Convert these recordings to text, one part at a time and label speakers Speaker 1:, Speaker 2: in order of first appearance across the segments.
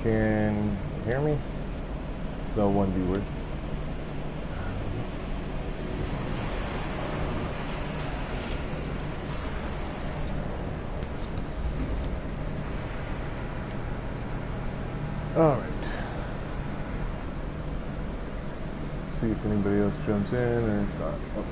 Speaker 1: Can you hear me? The one viewer. Alright. See if anybody else jumps in or not. Oh.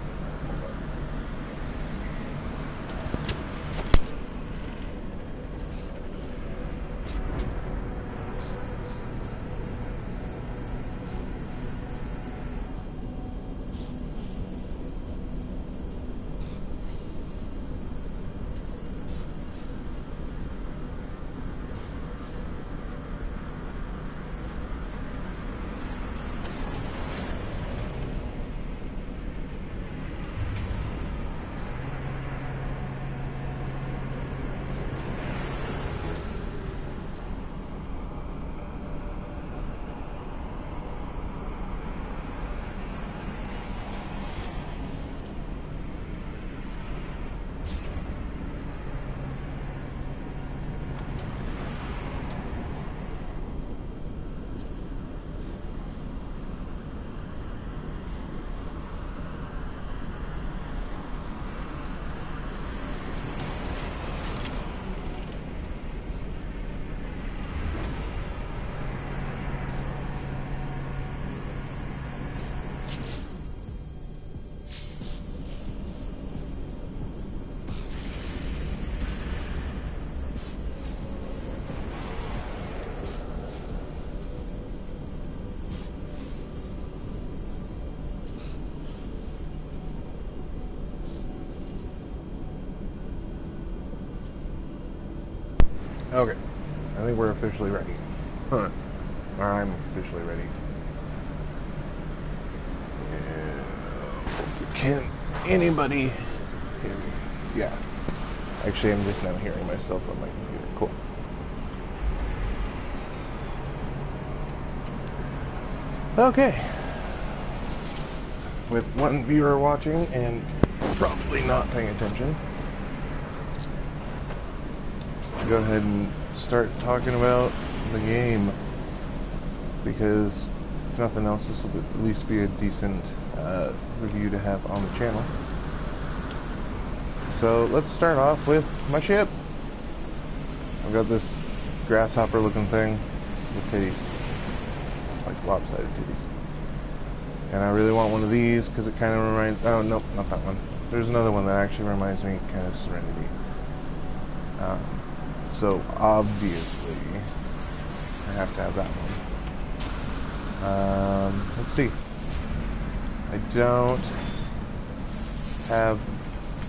Speaker 1: Okay, I think we're officially ready. Or I'm officially ready. Can anybody hear me? Yeah. Actually, I'm just now hearing myself on my computer. Cool. Okay. With one viewer watching and probably not paying attention, go ahead and start talking about the game, because if nothing else, this will at least be a decent review to have on the channel. So let's start off with my ship. I've got this grasshopper looking thing with titties, like lopsided titties, and I really want one of these because it kind of reminds, oh nope, not that one, there's another one that actually reminds me kind of Serenity. So obviously I have to have that one. Let's see.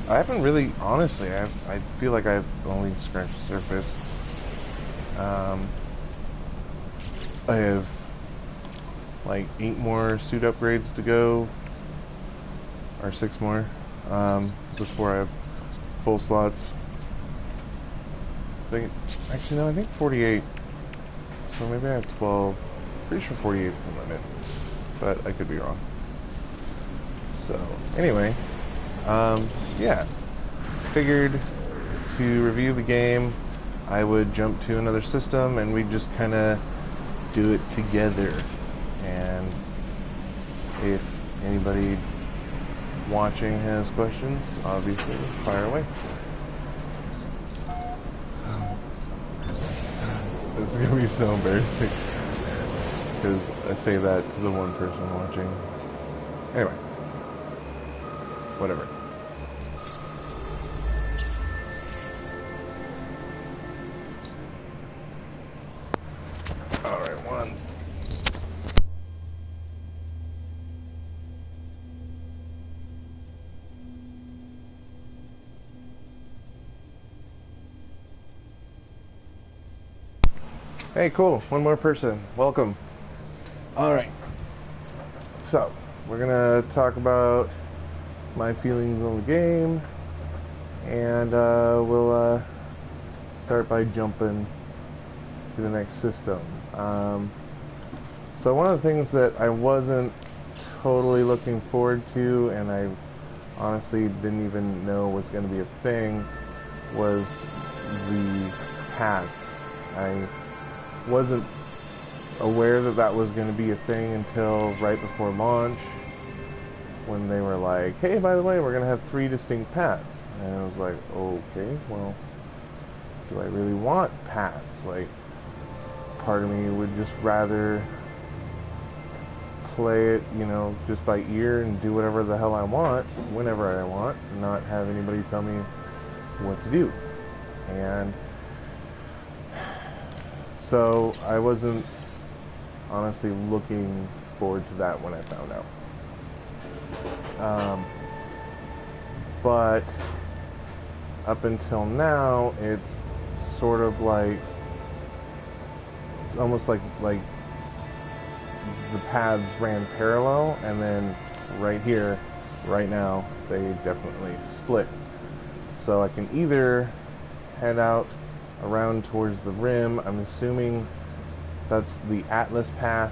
Speaker 1: I haven't really, honestly, I feel like I've only scratched the surface. I have like 8 more suit upgrades to go, or 6 more, before I have full slots. Actually, no, I think 48. So maybe I have 12. Pretty sure 48 is the limit, but I could be wrong. So, anyway, yeah. Figured to review the game, I would jump to another system and we'd just kind of do it together. And if anybody watching has questions, obviously, fire away. This is going to be so embarrassing, because I say that to the one person watching. Anyway. Whatever. Alright, ones. Hey, cool. One more person. Welcome. Alright. So, we're going to talk about my feelings on the game, and we'll start by jumping to the next system. So one of the things that I wasn't totally looking forward to, and I honestly didn't even know was going to be a thing, was the paths. I wasn't aware that that was going to be a thing until right before launch, when they were like, hey, by the way, we're going to have 3 distinct paths. And I was like, okay, well, do I really want paths? Like, part of me would just rather play it, you know, just by ear and do whatever the hell I want, whenever I want, and not have anybody tell me what to do. And so I wasn't honestly looking forward to that when I found out. But up until now, it's sort of like, it's almost like the paths ran parallel, and then right here, right now, they definitely split. So I can either head out around towards the rim, I'm assuming that's the Atlas path,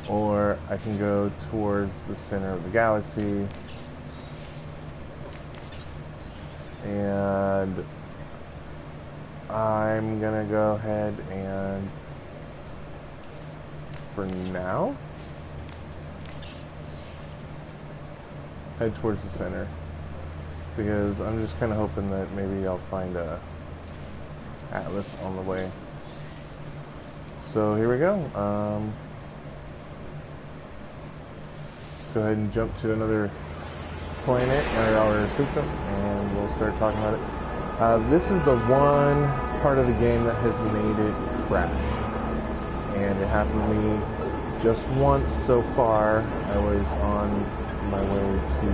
Speaker 1: or I can go towards the center of the galaxy. And I'm gonna go ahead and, for now, head towards the center, because I'm just kind of hoping that maybe I'll find a Atlas on the way. So here we go. Let's go ahead and jump to another planet in our system, and we'll start talking about it. This is the one part of the game that has made it crash, and it happened to me just once so far. I was on my way to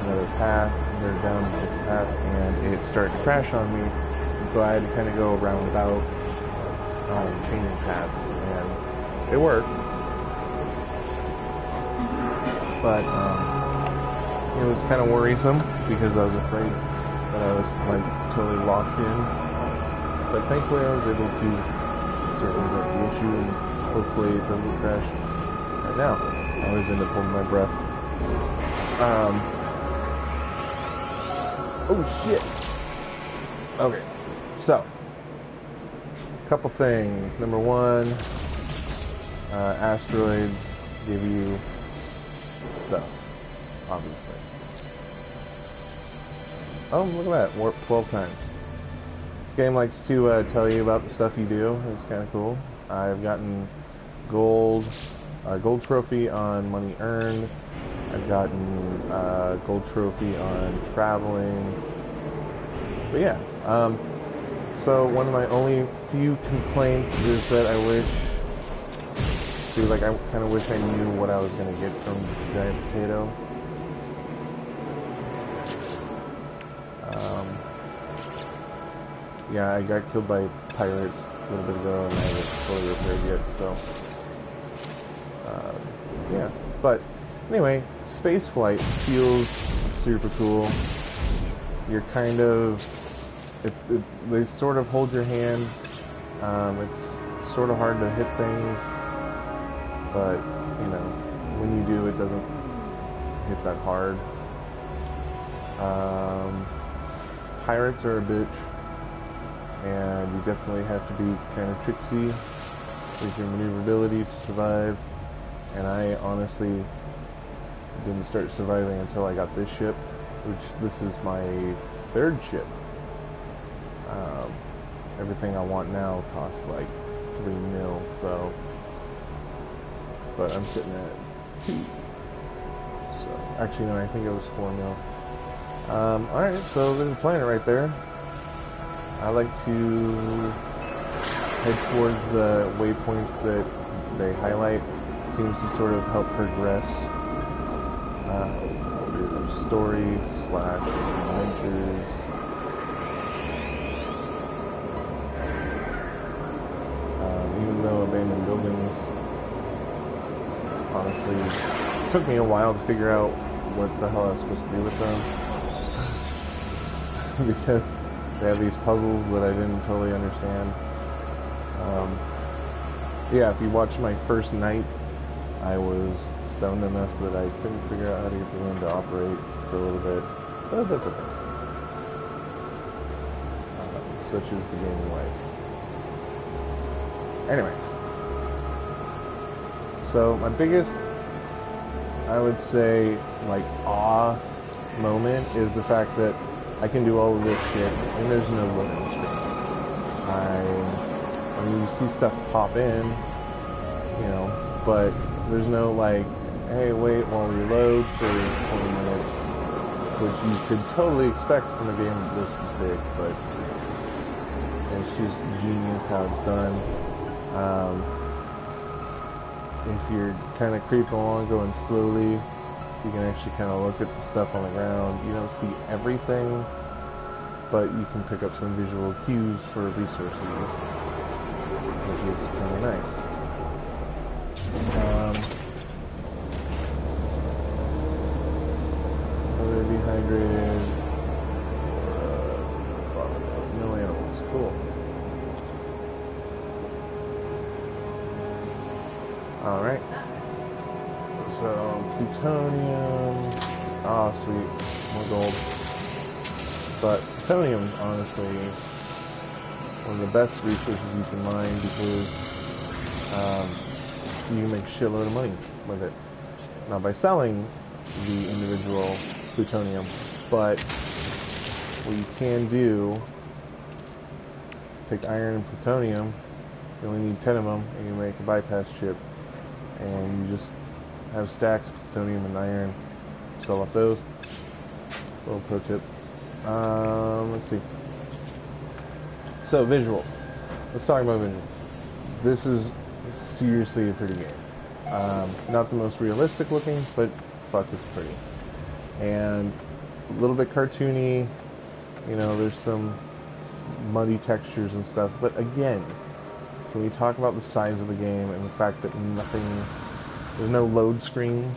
Speaker 1: another path, or down a different path, and it started to crash on me, and so I had to kind of go roundabout, changing paths, and it worked. But it was kind of worrisome because I was afraid that I was like totally locked in. But thankfully I was able to circumvent the issue, and hopefully it doesn't crash right now. I always end up holding my breath. Oh shit! Okay, so a couple things. Number one, asteroids give you stuff, obviously. Oh, look at that, warp 12 times. This game likes to tell you about the stuff you do. It's kind of cool. I've gotten gold, gold trophy on money earned. I've gotten gold trophy on traveling. But yeah, so one of my only few complaints is that I wish, I kind of wish I knew what I was going to get from Giant Potato. Yeah, I got killed by pirates a little bit ago, and I haven't fully repaired yet, so yeah. But anyway, space flight feels super cool. You're kind of, they sort of hold your hand. It's sort of hard to hit things, but you know, when you do, it doesn't hit that hard. Pirates are a bitch, and you definitely have to be kind of tricksy with your maneuverability to survive. And I honestly didn't start surviving until I got this ship, which this is my 3rd ship. Everything I want now costs like 3 mil, so, but I'm sitting at 2. So actually no, I think it was 4 mil. Alright, so there's a planet right there. I like to head towards the waypoints that they highlight. Seems to sort of help progress your story / adventures. Even though abandoned buildings, honestly, took me a while to figure out what the hell I was supposed to do with them. Because they have these puzzles that I didn't totally understand. Yeah, if you watch my first night, I was stoned enough that I couldn't figure out how to get the room to operate for a little bit, but that's okay. Such is the game of life. Anyway, So my biggest, I would say, like, awe moment is the fact that I can do all of this shit and there's no loading screens. I mean, you see stuff pop in, you know, but there's no, like, hey, wait while we load for 20 minutes, which you could totally expect from a game this big, but it's just genius how it's done. If you're kind of creeping along, going slowly, you can actually kind of look at the stuff on the ground. You don't see everything, but you can pick up some visual cues for resources, which is kind of nice. Another dehydrated. No animals. Cool. Alright. So, plutonium. Ah, sweet. More gold. But plutonium, honestly, one of the best resources you can mine because you can make a shitload of money with it. Not by selling the individual plutonium, but what you can do is take iron and plutonium. You only need 10 of them, and you make a bypass chip. And you just have stacks of plutonium and iron. Sell off those. Little pro tip. Let's see. So, visuals. Let's talk about visuals. This is seriously a pretty game. Not the most realistic looking, but fuck, it's pretty. And a little bit cartoony. You know, there's some muddy textures and stuff. But again, can we talk about the size of the game and the fact that there's no load screens?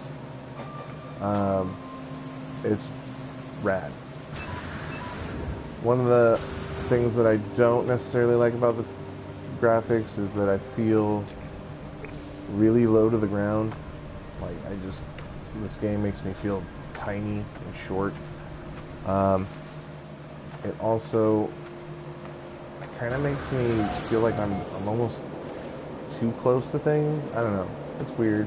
Speaker 1: It's rad. One of the things that I don't necessarily like about the graphics is that I feel really low to the ground. Like, this game makes me feel tiny and short. It also kind of makes me feel like I'm almost too close to things. I don't know. It's weird.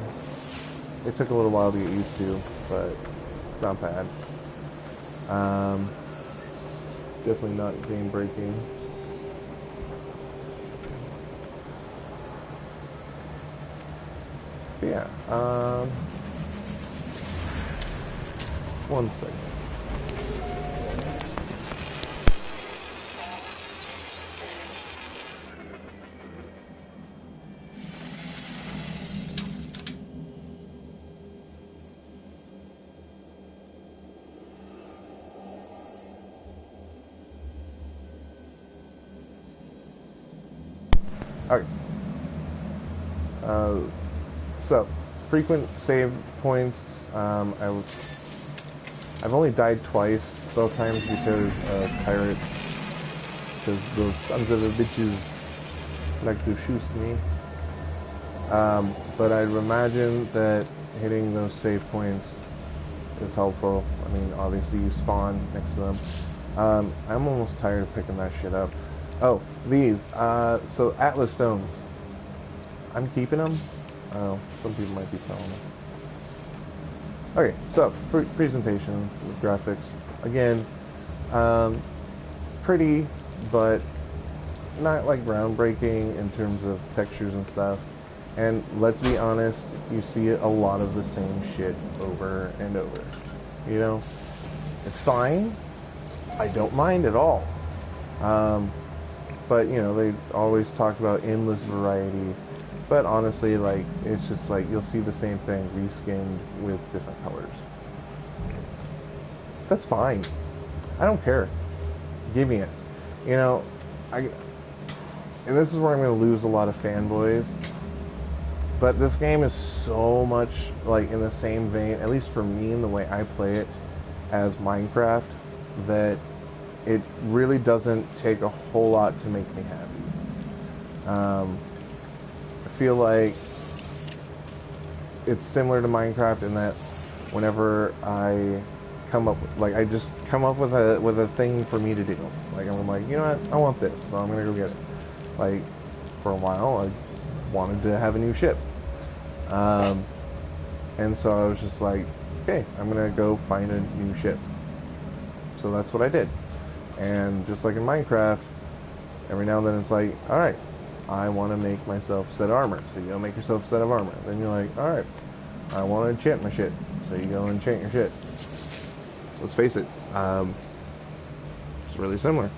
Speaker 1: It took a little while to get used to, but it's not bad. Definitely not game breaking. But yeah. One second. Okay. So, frequent save points. I've only died twice, both times because of pirates. Because those sons of the bitches like to shoot me. But I'd imagine that hitting those save points is helpful. I mean, obviously you spawn next to them. I'm almost tired of picking that shit up. Oh, these. So Atlas stones. I'm keeping them. Oh, some people might be selling them. Okay, so presentation with graphics. Again, pretty, but not like groundbreaking in terms of textures and stuff. And let's be honest, you see a lot of the same shit over and over. You know, it's fine. I don't mind at all. But you know, they always talk about endless variety. But honestly, like, it's just like you'll see the same thing reskinned with different colors. That's fine. I don't care. Give me it. You know, and this is where I'm going to lose a lot of fanboys. But this game is so much like in the same vein, at least for me in the way I play it, as Minecraft, that it really doesn't take a whole lot to make me happy. I feel like it's similar to Minecraft in that whenever I come up with, like, I just come up with a thing for me to do. Like, I'm like, you know what, I want this, so I'm gonna go get it. Like, for a while, I wanted to have a new ship. And so I was just like, okay, I'm gonna go find a new ship. So that's what I did. And just like in Minecraft, every now and then it's like, all right, I want to make myself a set of armor. So you go make yourself a set of armor. Then you're like, all right, I want to enchant my shit. So you go enchant your shit. Let's face it, it's really similar.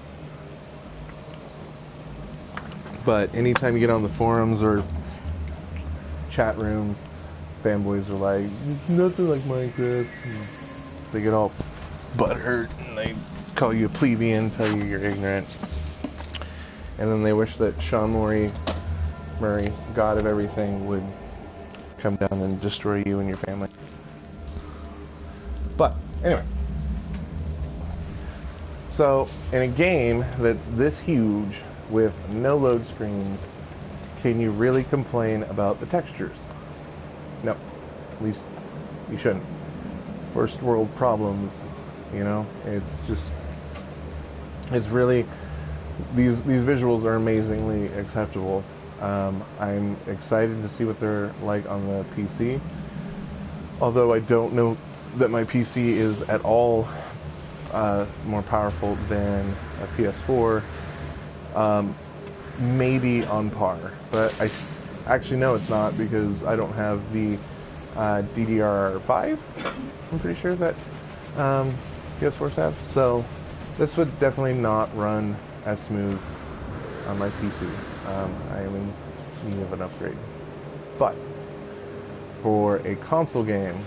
Speaker 1: But anytime you get on the forums or chat rooms, fanboys are like, it's nothing like Minecraft. And they get all butthurt and they call you a plebeian, tell you you're ignorant. And then they wish that Sean Murray, God of everything, would come down and destroy you and your family. But anyway, so in a game that's this huge with no load screens, can you really complain about the textures? No, at least you shouldn't. First world problems, you know, it's just, it's really, these visuals are amazingly acceptable. I'm excited to see what they're like on the PC, although I don't know that my PC is at all more powerful than a PS4. Maybe on par, but I actually know it's not because I don't have the DDR5. I'm pretty sure that PS4s have. So this would definitely not run as smooth on my PC. I am in need of an upgrade. But for a console game,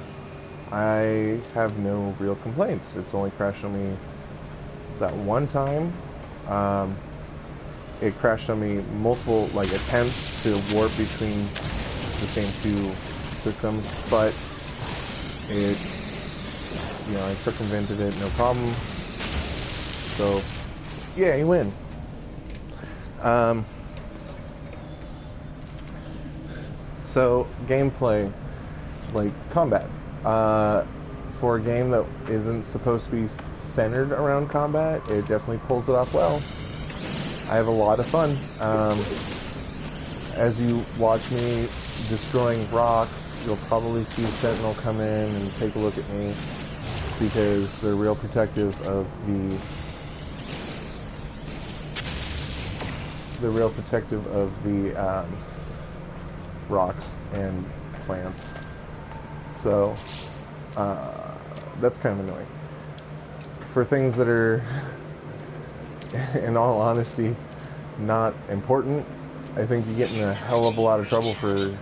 Speaker 1: I have no real complaints. It's only crashed on me that one time. It crashed on me multiple attempts to warp between the same two systems, but it, I circumvented it, no problem. So, yeah, you win. So, gameplay, combat. For a game that isn't supposed to be centered around combat, it definitely pulls it off well. I have a lot of fun. As you watch me destroying rocks, you'll probably see a sentinel come in and take a look at me because they're real protective of the rocks and plants. So that's kind of annoying. For things that are, in all honesty, not important, I think you get in a hell of a lot of trouble for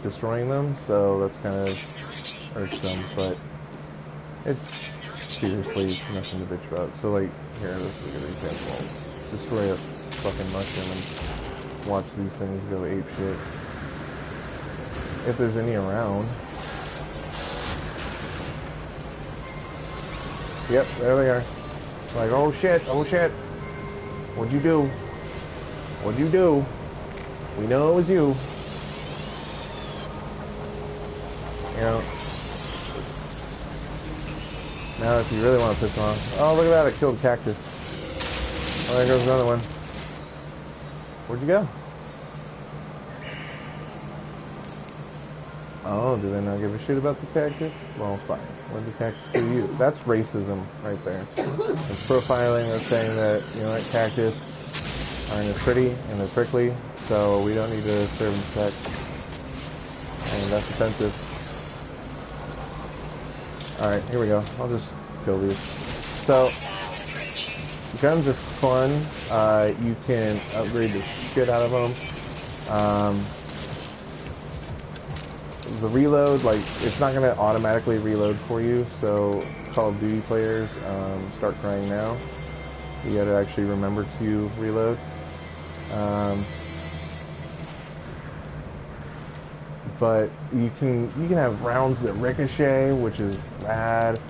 Speaker 1: destroying them, so that's kind of irksome, but it's seriously nothing to bitch about. So here, this is a good example. Destroy a fucking mushroom and watch these things go apeshit. If there's any around. Yep, there they are. Like, oh shit, oh shit. What'd you do? What'd you do? We know it was you. You know. Now if you really want to piss them off. Oh, look at that, I killed a cactus. Oh, there goes another one. Where'd you go? Oh, do they not give a shit about the cactus? Well, fine. What did the cactus do to you? That's racism right there. It's profiling. They're saying that, that cactus aren't as pretty and they're prickly, so we don't need to serve them sex. And that's offensive. Alright, here we go. I'll just kill these. So, guns are fun. You can upgrade the shit out of them. The reload, it's not going to automatically reload for you, so Call of Duty players, start crying now. You got to actually remember to reload. But you can have rounds that ricochet, which is rad.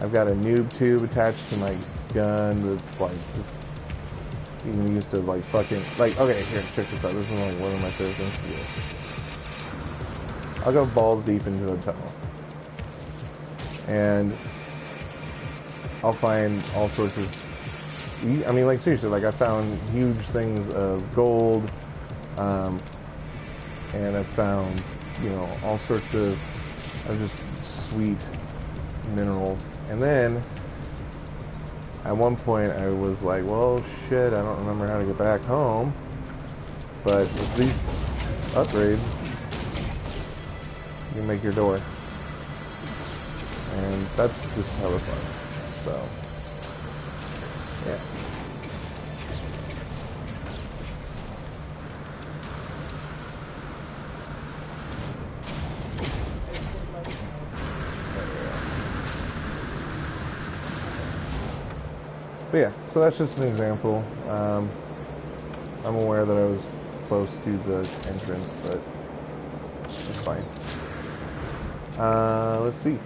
Speaker 1: I've got a noob tube attached to my gun that's you can use to okay, here, check this out. This is one of my favorite things to do. I'll go balls deep into a tunnel. And I'll find all sorts of, seriously, I found huge things of gold, and I found you know, all sorts of just sweet minerals. And then at one point I was like, well, shit, I don't remember how to get back home. But with these upgrades, you make your door. And that's just hella fun. So, yeah. But yeah, so that's just an example. I'm aware that I was close to the entrance, but it's fine. Let's see.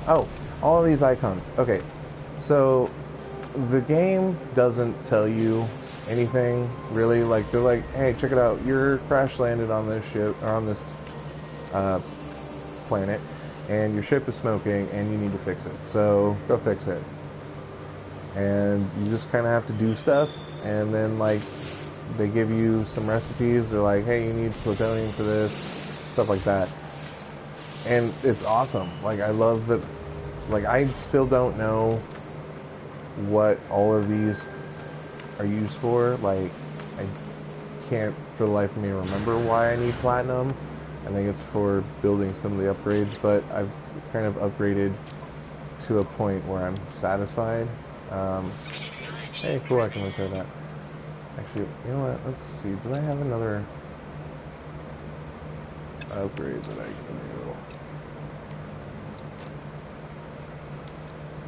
Speaker 1: Oh, all of these icons. Okay, so the game doesn't tell you anything really. Like, they're like, hey, check it out. You're crash landed on this ship, or on this planet, and your ship is smoking, and you need to fix it. So go fix it. And you just kind of have to do stuff, and then like they give you some recipes. They're like, hey, you need plutonium for this, stuff like that. And it's awesome. Like, I love that. Like, I still don't know what all of these are used for. Like, I can't for the life of me remember why I need platinum. I think it's for building some of the upgrades, but I've kind of upgraded to a point where I'm satisfied. Hey, cool, I can repair that. Actually, you know what, let's see, do I have another upgrade that I can do?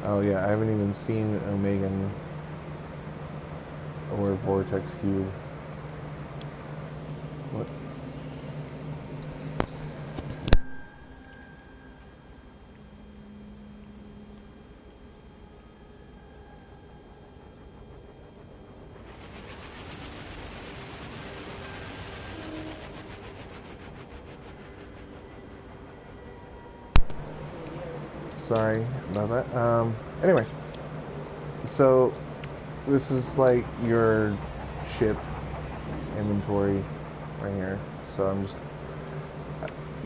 Speaker 1: Oh yeah, I haven't even seen Omegan or Vortex Cube. What? Sorry about that. Anyway, so this is like your ship inventory right here. So I'm just,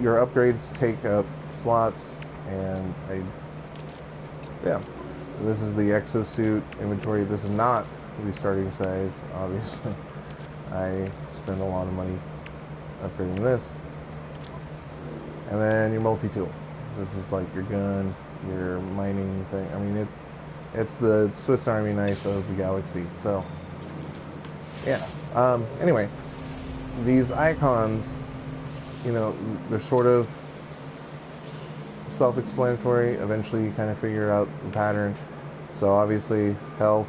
Speaker 1: your upgrades take up slots, and yeah. This is the exosuit inventory. This is not the starting size, obviously. I spend a lot of money upgrading this. And then your multi-tool. This is like your gun, your mining thing. I mean, it's the Swiss Army knife of the galaxy. So, yeah. Anyway, these icons, you know, they're sort of self-explanatory. Eventually, you kind of figure out the pattern. So, obviously, health.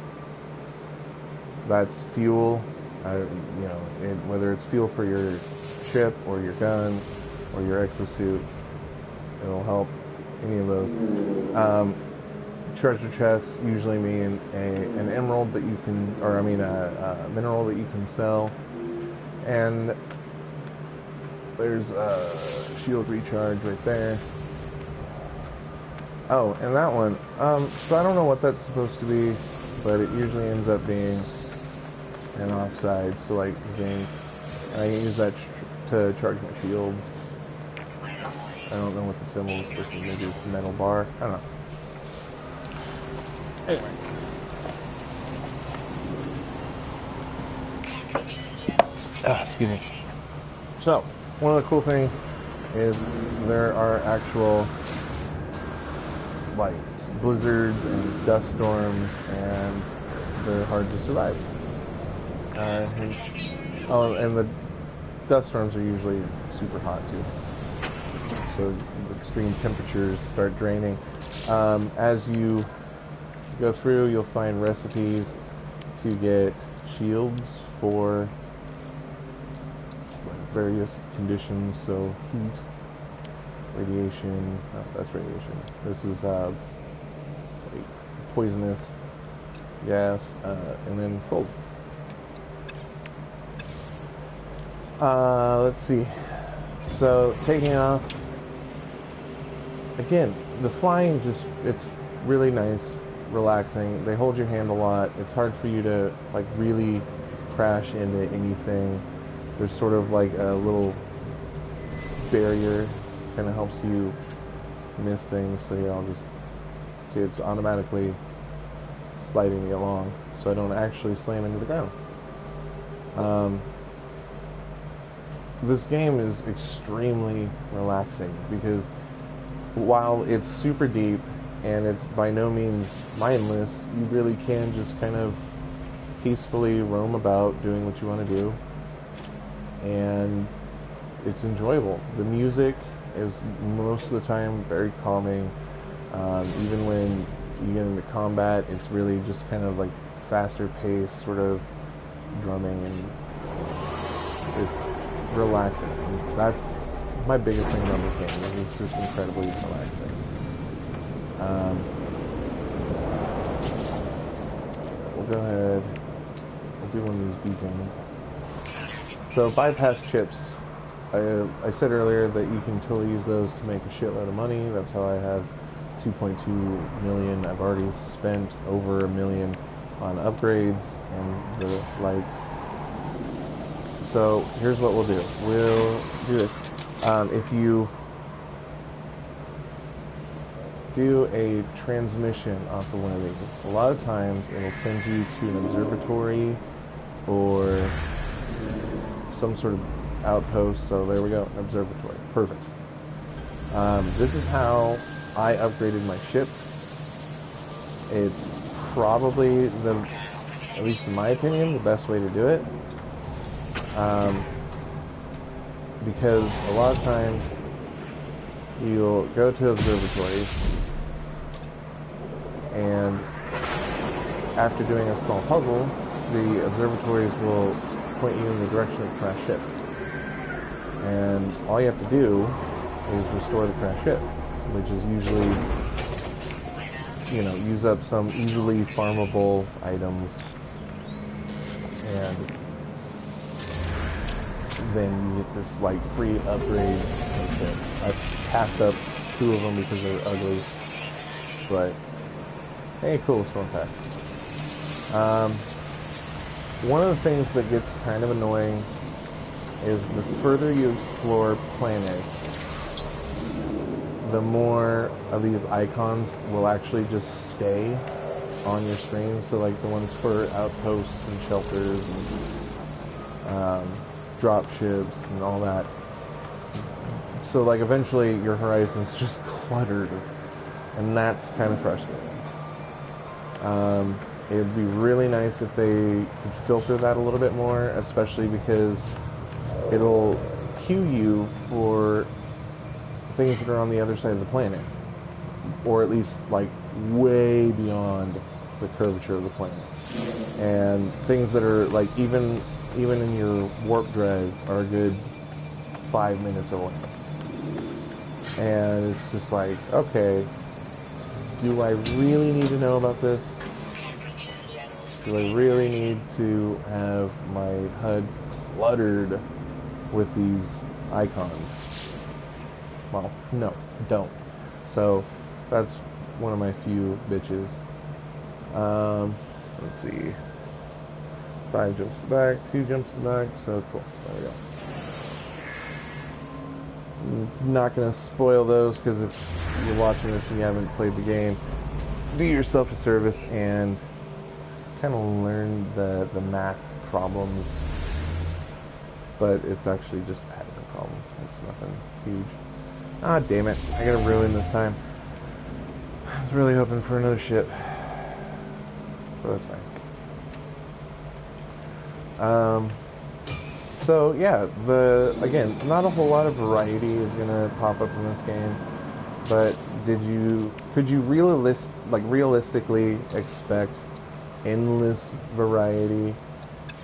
Speaker 1: That's fuel. You know, whether it's fuel for your ship or your gun or your exosuit, it'll help any of those. Treasure chests usually mean an emerald that you can, or I mean a mineral that you can sell. And there's a shield recharge right there. Oh, and that one. So I don't know what that's supposed to be, but it usually ends up being an oxide, so like zinc. And I use that to charge my shields. I don't know what the symbol is supposed to be. Maybe it's a metal bar. I don't know. Anyway. Excuse me. So, one of the cool things is there are actual, like, blizzards and dust storms, and they're hard to survive. Oh, and the dust storms are usually super hot too. So extreme temperatures start draining. As you go through, you'll find recipes to get shields for various conditions. So heat, radiation. No, that's radiation. This is like poisonous gas, and then cold. Let's see. So taking off. Again, the flying it's really nice, relaxing. They hold your hand a lot. It's hard for you to like really crash into anything. there's sort of like a little barrier, kind of helps you miss things. So yeah, I'll just see it's automatically sliding me along, so I don't actually slam into the ground. This game is extremely relaxing because while it's super deep and it's by no means mindless, you really can just kind of peacefully roam about doing what you want to do, and it's enjoyable. The music is most of the time very calming. Even when you get into combat, it's really just kind of like faster paced sort of drumming, and it's relaxing. And that's my biggest thing about this game. It's just incredibly relaxing. We'll go ahead. We'll do one of these beacons. So bypass chips. I said earlier that you can totally use those to make a shitload of money. That's how I have 2.2 million. I've already spent over $1 million on upgrades and the likes. So here's what we'll do. We'll do this. If you do a transmission off of one of these, a lot of times it'll send you to an observatory or some sort of outpost. So there we go, an observatory. Perfect. This is how I upgraded my ship. It's probably at least in my opinion, the best way to do it. Because a lot of times you'll go to observatories and after doing a small puzzle, the observatories will point you in the direction of the crashed ship. And all you have to do is restore the crashed ship, which is usually, use up some easily farmable items, and then you get this like free upgrade. I passed up 2 of them because they're ugly, but hey, cool, storm pass. One of the things that gets kind of annoying is the further you explore planets, the more of these icons will actually just stay on your screen. So like the ones for outposts and shelters and drop ships and all that. So like eventually your horizon's just cluttered, and that's kind of frustrating. It'd be really nice if they could filter that a little bit more, especially because it'll cue you for things that are on the other side of the planet, or at least like way beyond the curvature of the planet, and things that are like even in your warp drive are a good 5 minutes away. And it's just like, okay, do I really need to know about this? Do I really need to have my HUD cluttered with these icons? Well, no, don't. So that's one of my few bitches. Let's see. 5 jumps to the back, 2 jumps to the back, so cool. There we go. I'm not going to spoil those, because if you're watching this and you haven't played the game, do yourself a service and kind of learn the math problems. But it's actually just a pattern problem. It's nothing huge. Ah, damn it. I got a ruin this time. I was really hoping for another ship. But that's fine. So yeah, again, not a whole lot of variety is gonna pop up in this game, but could you realistically expect endless variety?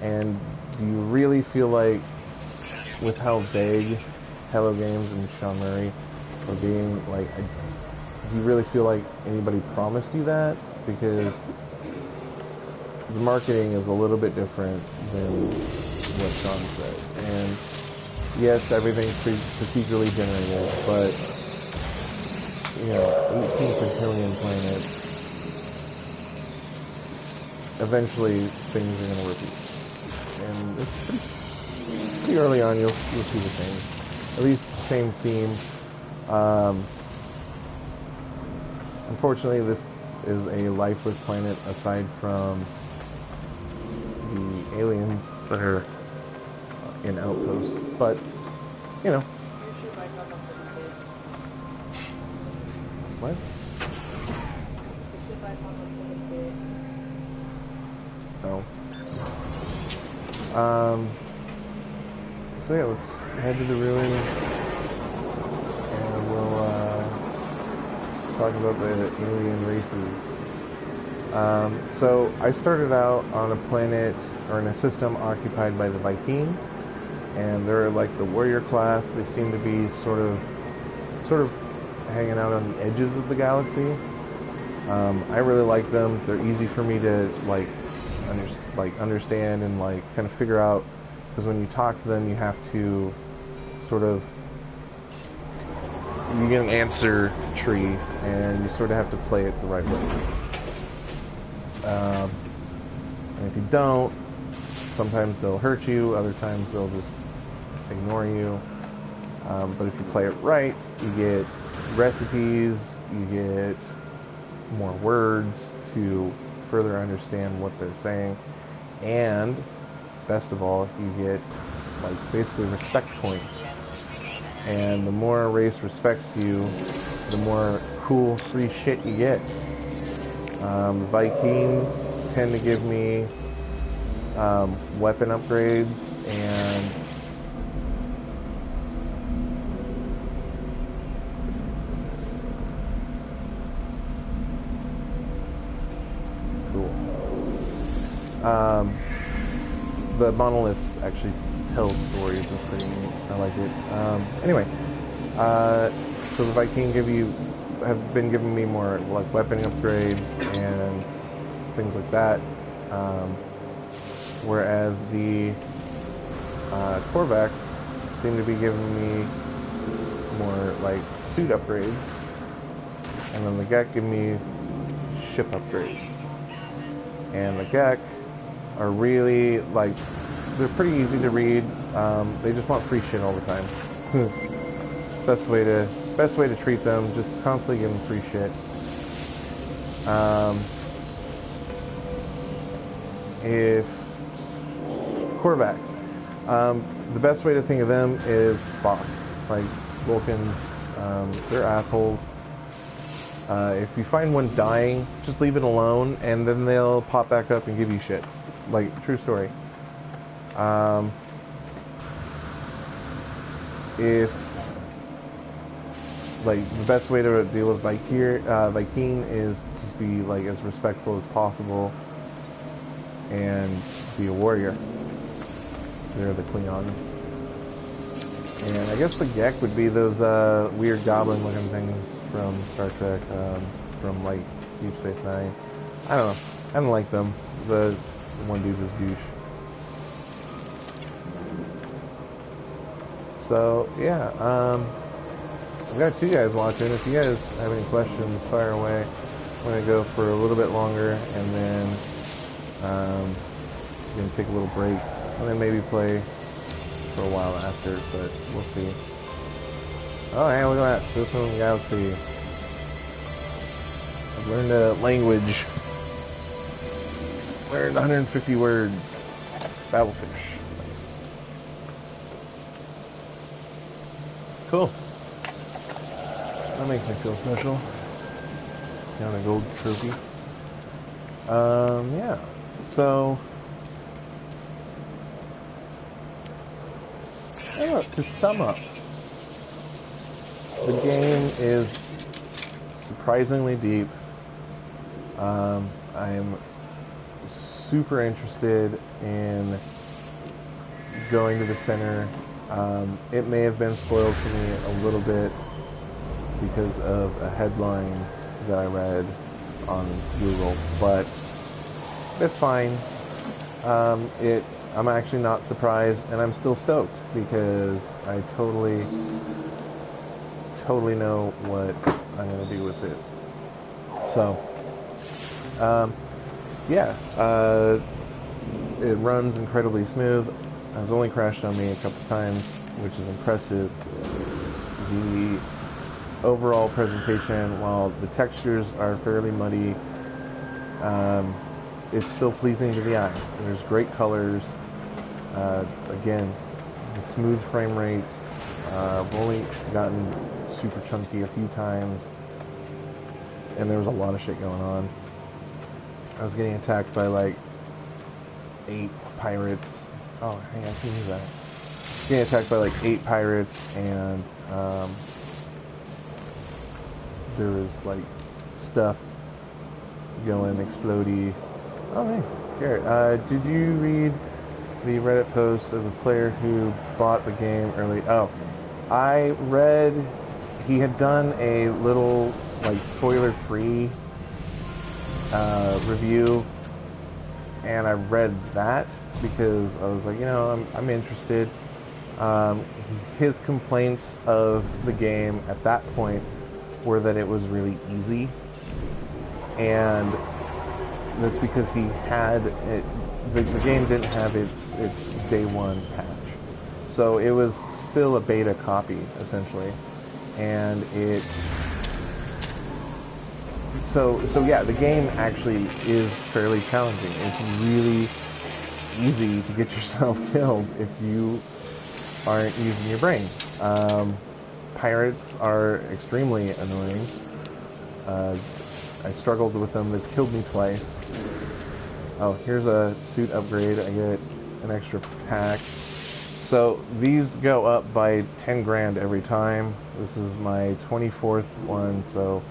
Speaker 1: And do you really feel like, with how vague Hello Games and Sean Murray are being, like, do you really feel like anybody promised you that? Because the marketing is a little bit different than what Sean said. And yes, everything's procedurally generated, but 18 quintillion planets, eventually things are going to repeat. And it's pretty early on you'll see the same, at least the same theme. Unfortunately, this is a lifeless planet aside from the aliens that are in Outpost, but you know. What? No. So yeah, let's head to the ruin, and we'll talk about the alien races. So I started out on a planet or in a system occupied by the Vy'keen, and they're like the warrior class. They seem to be sort of hanging out on the edges of the galaxy. I really like them. They're easy for me to understand and like kind of figure out, because when you talk to them, you have to sort of, you get an answer tree, and you sort of have to play it the right way. And if you don't, sometimes they'll hurt you, other times they'll just ignore you. But if you play it right, you get recipes, you get more words to further understand what they're saying, and best of all, you get like basically respect points. And the more a race respects you, the more cool free shit you get. Vy'keen tend to give me weapon upgrades and the monoliths actually tell stories. It's pretty neat. I like it. Anyway, so the Vy'keen have been giving me more like weapon upgrades and things like that. Whereas the Korvax seem to be giving me more like suit upgrades, and then the Gek give me ship upgrades. And the Gek are really like, they're pretty easy to read. They just want free shit all the time. Best way to treat them. Just constantly give them free shit. If Korvax, the best way to think of them is Spock. Like Vulcans, they're assholes. If you find one dying, just leave it alone, and then they'll pop back up and give you shit. Like, true story. If, like, the best way to deal with Vy'keen is to just be, like, as respectful as possible and be a warrior. They're the Klingons. And I guess the Gek would be those weird goblin-looking things from Star Trek, from like Deep Space Nine. I don't know. I don't like them. The one dude was douche. So yeah, I've got two guys watching. If you guys have any questions, fire away. I'm gonna go for a little bit longer, and then gonna take a little break, and then maybe play for a while after, but we'll see. Oh, hey, look at that. System Galaxy. I've learned a language. Learned 150 words. Battlefish. Nice. Cool. That makes me feel special. Got a gold trophy. Yeah. So, to sum up, the game is surprisingly deep. I am super interested in going to the center. It may have been spoiled for me a little bit because of a headline that I read on Google, but it's fine. I'm actually not surprised, and I'm still stoked because I totally know what I'm going to do with it. So, yeah, it runs incredibly smooth. has only crashed on me a couple times, which is impressive. The overall presentation, while the textures are fairly muddy, it's still pleasing to the eye. There's great colors. Again, the smooth frame rates. I've only gotten super chunky a few times, and there was a lot of shit going on. I was getting attacked by like 8 pirates. Oh, hang on, I can use that. Getting attacked by like 8 pirates, and there was like stuff going explodey. Oh, hey, Garrett, did you read the Reddit post of the player who bought the game early? Oh, I read he had done a little like spoiler-free review, and I read that because I was like, you know, I'm interested. His complaints of the game at that point were that it was really easy, and that's because he had it. The game didn't have its day one patch, so it was still a beta copy essentially, and it. So yeah, the game actually is fairly challenging. It's really easy to get yourself killed if you aren't using your brain. Pirates are extremely annoying. I struggled with them. They've killed me twice. Oh, here's a suit upgrade. I get an extra pack. So these go up by 10 grand every time. This is my 24th one, so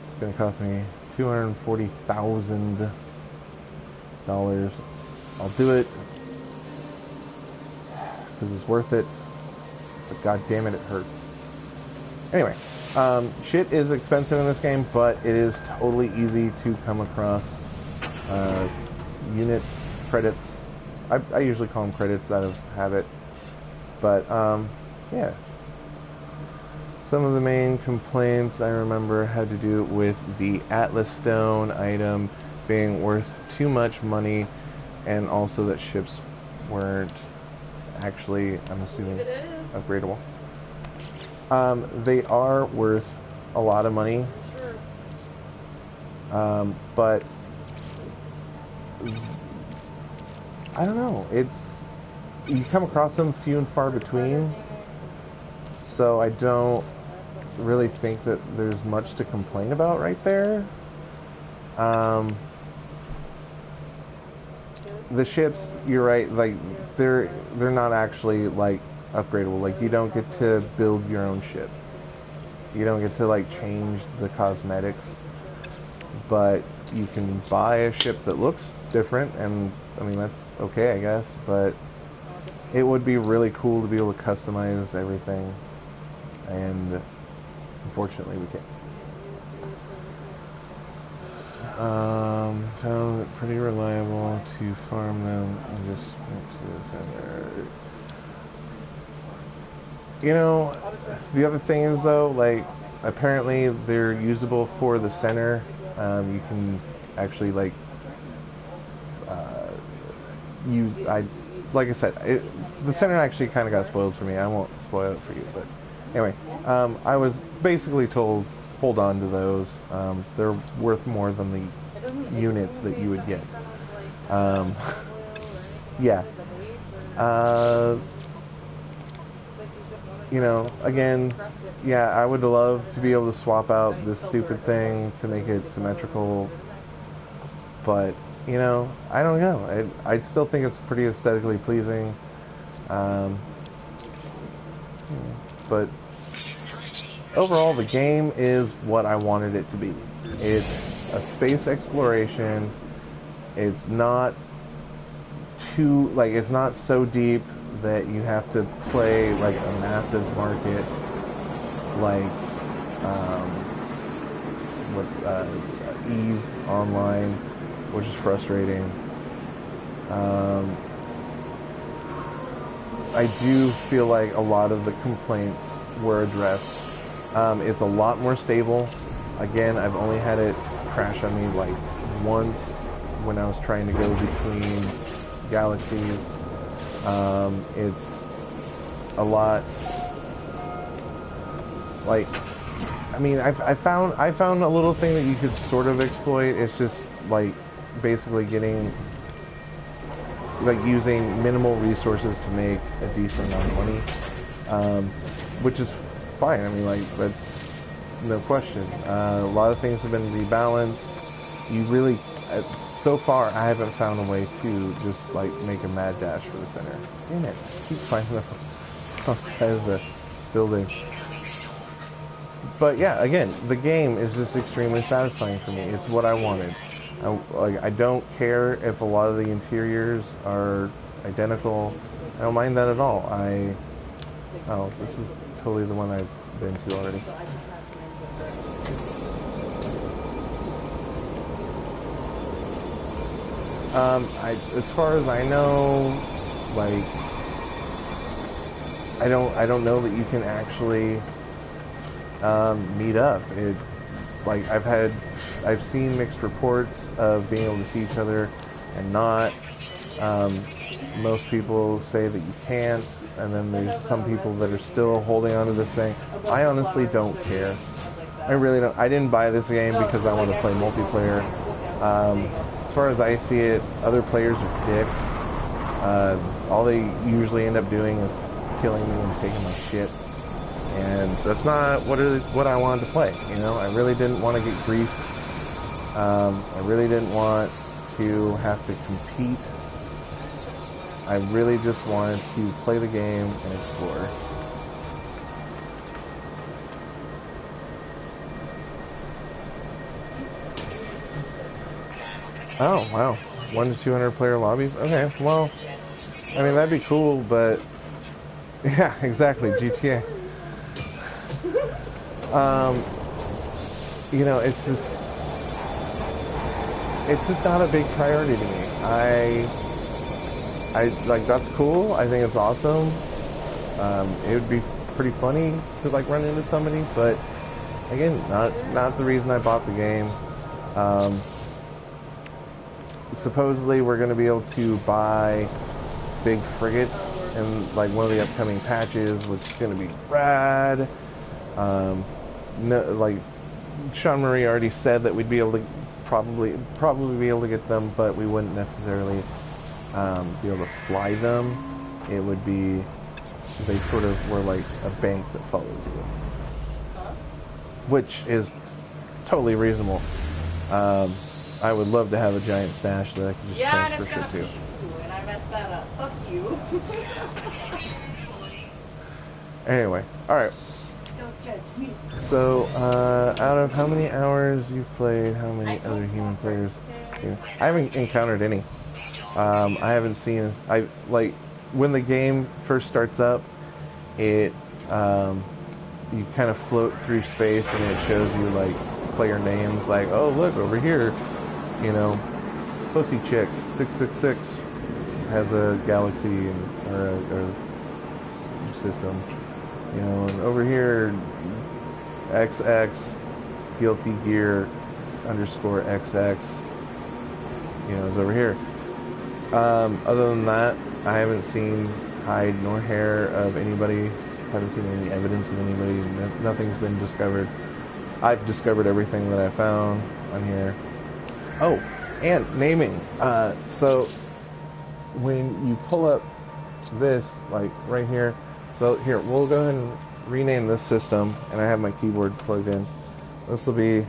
Speaker 1: it's going to cost me $240,000. I'll do it because it's worth it, but god damn it, it hurts. Anyway, shit is expensive in this game, but it is totally easy to come across. Units, credits. I usually call them credits out of habit, but yeah. Some of the main complaints I remember had to do with the Atlas Stone item being worth too much money, and also that ships weren't actually, I'm assuming, upgradable. They are worth a lot of money, but I don't know. You come across them few and far between, so I don't really think that there's much to complain about right there. The ships, you're right, like they're not actually like upgradable. Like you don't get to build your own ship. You don't get to like change the cosmetics, but you can buy a ship that looks different, and I mean that's okay, I guess, but it would be really cool to be able to customize everything, and unfortunately we can't. Found it pretty reliable to farm them and just went to the center. You know, the other thing is though, like apparently they're usable for the center. You can actually like like I said, the center actually kind of got spoiled for me. I won't spoil it for you, but anyway, I was basically told hold on to those. They're worth more than the units that you would get. Yeah. You know, again, yeah, I would love to be able to swap out this stupid thing to make it symmetrical, but, you know, I don't know. I still think it's pretty aesthetically pleasing, but overall, the game is what I wanted it to be. It's a space exploration. It's not too, like, it's not so deep that you have to play like a massive market like EVE Online, which is frustrating. I do feel like a lot of the complaints were addressed. It's a lot more stable. Again, I've only had it crash on me like once when I was trying to go between galaxies. It's a lot, like, I mean, I found a little thing that you could sort of exploit. It's just like basically getting, like, using minimal resources to make a decent amount of money, which is fine. I mean, like, that's no question. A lot of things have been rebalanced. You really, so far, I haven't found a way to just like make a mad dash for the center. Damn it! I keep finding them outside of the building. But yeah, again, the game is just extremely satisfying for me. It's what I wanted. I don't care if a lot of the interiors are identical. I don't mind that at all. Oh, this is totally the one I've been to already. As far as I know, like, I don't know that you can actually meet up. Like, I've seen mixed reports of being able to see each other and not. Most people say that you can't, and then there's some people that are still holding on to this thing. I honestly don't care. I really don't. I didn't buy this game because I want to play multiplayer. As far as I see it, other players are dicks. All they usually end up doing is killing me and taking my shit. And that's not what I wanted to play. You know, I really didn't want to get griefed. I really didn't want to have to compete. I really just wanted to play the game and explore. Oh, wow. 1 to 200 player lobbies? Okay, well, I mean, that'd be cool, but yeah, exactly, GTA. You know, it's just not a big priority to me. I like, that's cool. I think it's awesome. It would be pretty funny to like run into somebody, but again, not the reason I bought the game. Supposedly we're going to be able to buy big frigates in like one of the upcoming patches, which is going to be rad. No, like Sean Marie already said that we'd be able to probably be able to get them, but we wouldn't necessarily be able to fly them. It would be, they sort of were like a bank that follows you, which is totally reasonable. I would love to have a giant stash that I could just transfer shit to.
Speaker 2: And I messed that up. Fuck you.
Speaker 1: Anyway, alright.
Speaker 2: Don't judge me.
Speaker 1: So, out of how many hours you've played, how many other human players? I haven't encountered any. I haven't seen, like, when the game first starts up, it, you kind of float through space and it shows you, like, player names, like, oh, look, over here, you know, Pussy Chick 666 has a galaxy or a system, you know, and over here, XX Guilty Gear _XX, you know, is over here. Other than that, I haven't seen hide nor hair of anybody. Haven't seen any evidence of anybody. Nothing's been discovered. I've discovered everything that I found on here. Oh, and naming. So when you pull up this, like right here, so here, we'll go ahead and rename this system, and I have my keyboard plugged in. This will be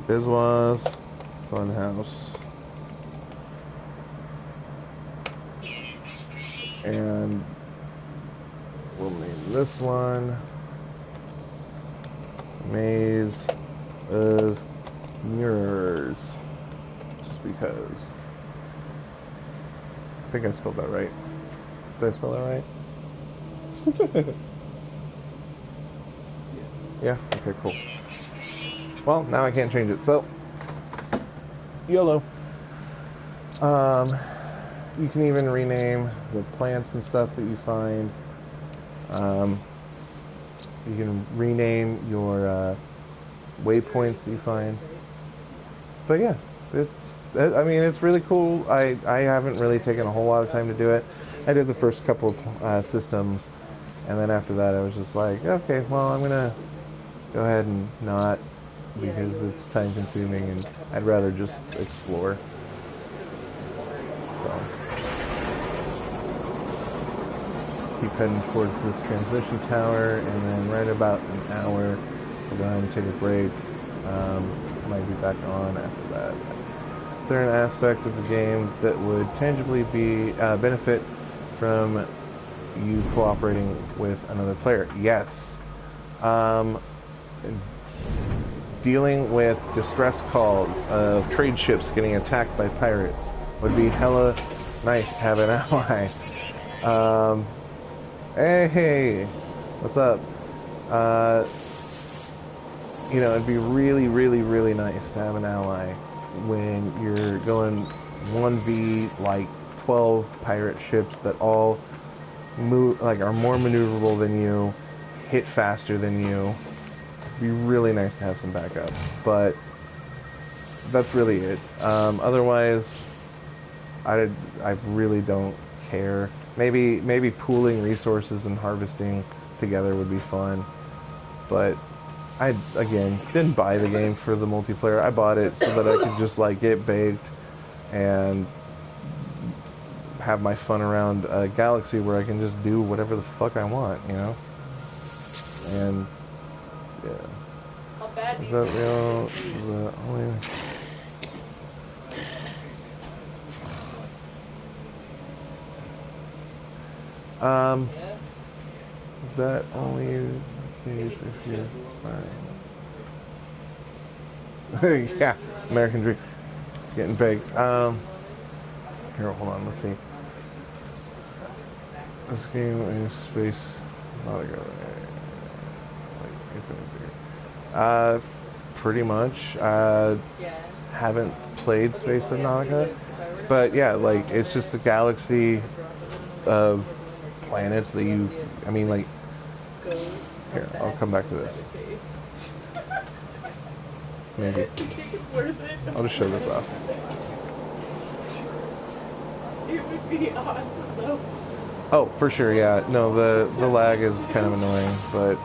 Speaker 1: Bizwaz Funhouse. And we'll name this one Maze of Mirrors, just because. I think I spelled that right. Did I spell that right? Yeah, okay, cool. Well, now I can't change it, so YOLO. You can even rename the plants and stuff that you find. You can rename your waypoints that you find. But yeah, I mean, it's really cool. I haven't really taken a whole lot of time to do it. I did the first couple systems, and then after that I was just like, okay, well, I'm gonna go ahead and not, because it's time consuming and I'd rather just explore. So keep heading towards this transmission tower, and then right about an hour we'll go ahead and take a break. Might be back on after that. Is there an aspect of the game that would tangibly be benefit from you cooperating with another player? Yes. Dealing with distress calls of trade ships getting attacked by pirates would be hella nice to have an ally. Hey, what's up? You know, it'd be really, really, really nice to have an ally when you're going 1v like 12 pirate ships that all move, like, are more maneuverable than you, hit faster than you. It'd be really nice to have some backup, but that's really it. Otherwise, I really don't care. Maybe pooling resources and harvesting together would be fun, but I, again, didn't buy the game for the multiplayer. I bought it so that I could just, like, get baked and have my fun around a galaxy where I can just do whatever the fuck I want, you know? And, yeah.
Speaker 2: How bad
Speaker 1: Is that real? The only... Is that only case if you're fine? Yeah, American Dream. Getting baked. Here, hold on, let's see. This game is space. Not a go. Pretty much. Haven't played Space Subnautica, but yeah, like, it's just a galaxy of planets that you, I mean, like, here, I'll come back to this. Maybe. I'll just show this off.
Speaker 2: It would be awesome though.
Speaker 1: Oh, for sure, yeah. No, the lag is kind of annoying, but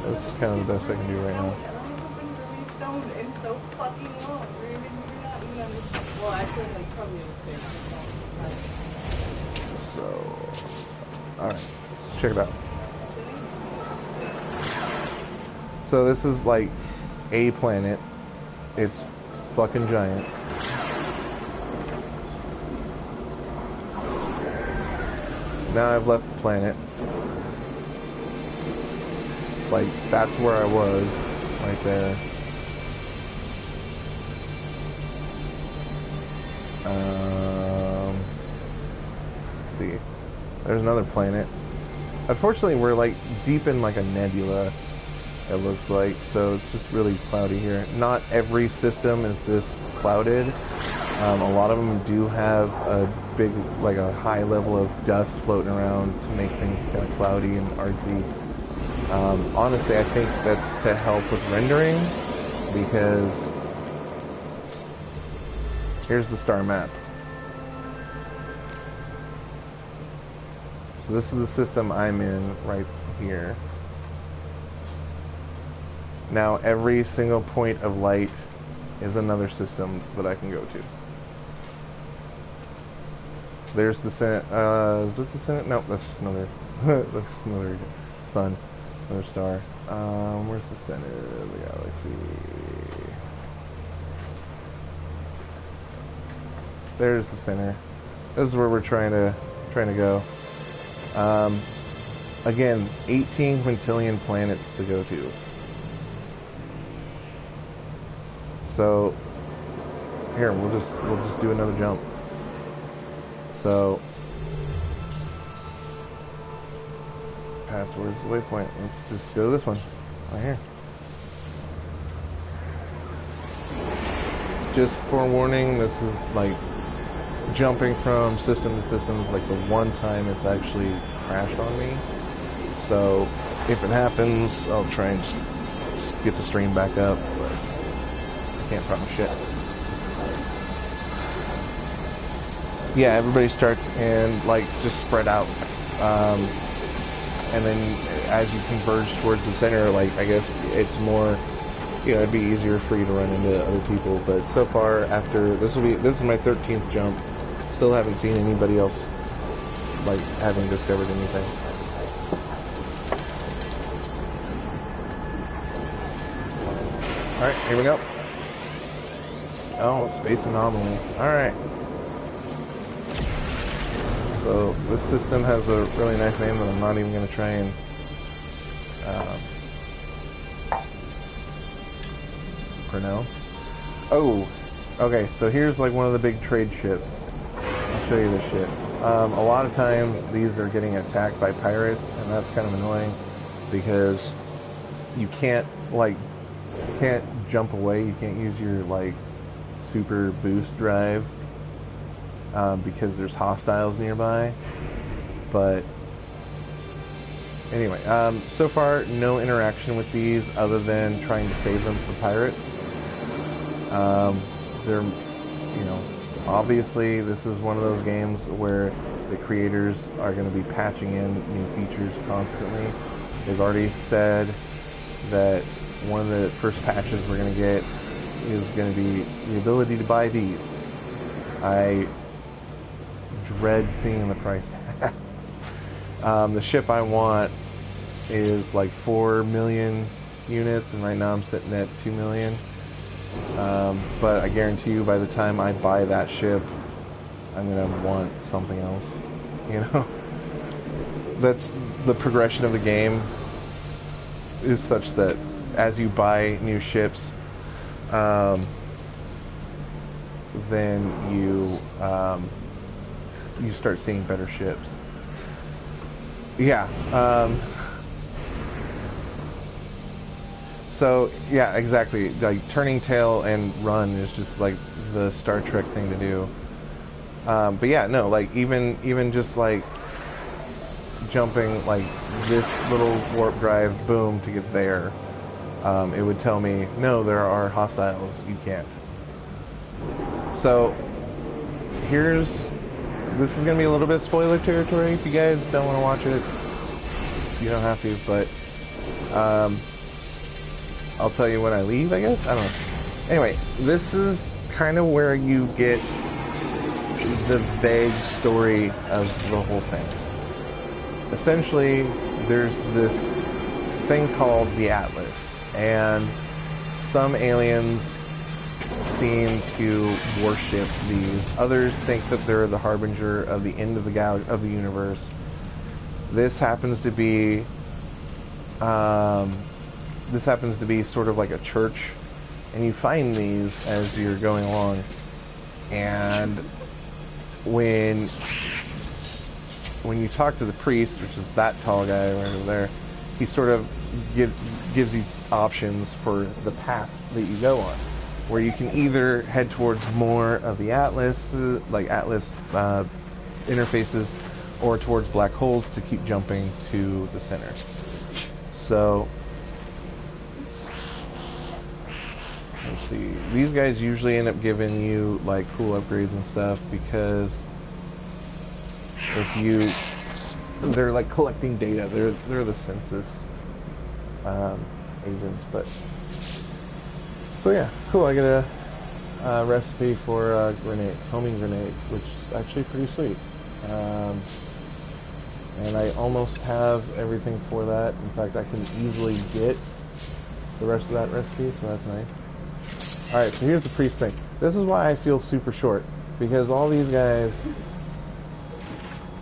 Speaker 1: that's kind of the best I can do right now.
Speaker 2: Everyone's been really stoned and so fucking long. You're not even understand. Well, actually, like, probably understand.
Speaker 1: So, alright, check it out. So this is like a planet. It's fucking giant. Now I've left the planet. Like, that's where I was, right there. Let's see. There's another planet. Unfortunately, we're like deep in like a nebula, it looks like, so it's just really cloudy here. Not every system is this clouded. A lot of them do have a big, like a high level of dust floating around to make things kind of cloudy and artsy. Honestly, I think that's to help with rendering, because here's the star map. So this is the system I'm in right here. Now every single point of light is another system that I can go to. There's the Senate. Is it the Senate? No, that's just another. That's just another sun, another star. Where's the center of the galaxy? There's the center. This is where we're trying to go. Again, 18 quintillion planets to go to. So here, we'll just do another jump. So path towards the waypoint. Let's just go to this one right here. Just forewarning, this is like jumping from system to system is like the one time it's actually crashed on me. So if it happens, I'll try and just get the stream back up, but I can't promise shit. yeah, everybody starts and like just spread out, and then as you converge towards the center, like I guess it's more, it'd be easier for you to run into other people. But so far, after this is my 13th jump, still haven't seen anybody else like having discovered anything. All right, here we go. Oh, space anomaly. All right. So this system has a really nice name that I'm not even going to try and pronounce. Oh, okay. So here's like one of the big trade ships. I'll show you this shit. A lot of times these are getting attacked by pirates, and that's kind of annoying because you can't jump away. You can't use your like super boost drive. Because there's hostiles nearby. But anyway, so far no interaction with these other than trying to save them from pirates. They're, obviously this is one of those games where the creators are going to be patching in new features constantly. They've already said that one of the first patches we're going to get is going to be the ability to buy these. I dread seeing the price tag. The ship I want is like 4 million units, and right now I'm sitting at 2 million. But I guarantee you, by the time I buy that ship, I'm gonna want something else. That's the progression of the game is such that as you buy new ships, then you start seeing better ships. Yeah. So yeah, exactly. Like turning tail and run is just like the Star Trek thing to do. But yeah, no, like even just like jumping like this little warp drive, boom, to get there, it would tell me, no, there are hostiles. You can't. So this is going to be a little bit spoiler territory if you guys don't want to watch it. You don't have to, but I'll tell you when I leave, I guess? I don't know. Anyway, this is kind of where you get the vague story of the whole thing. Essentially, there's this thing called the Atlas, and some aliens seem to worship these. Others think that they're the harbinger of the end of the universe. This happens to be sort of like a church, and you find these as you're going along. And when you talk to the priest, which is that tall guy right over there, he sort of gives you options for the path that you go on, where you can either head towards more of the Atlas, like Atlas interfaces, or towards black holes to keep jumping to the center. So, let's see. These guys usually end up giving you like cool upgrades and stuff because they're like collecting data. They're the census agents, but. So yeah, cool. I got a recipe for homing grenades, which is actually pretty sweet. And I almost have everything for that. In fact, I can easily get the rest of that recipe, so that's nice. Alright, so here's the priest thing. This is why I feel super short, because all these guys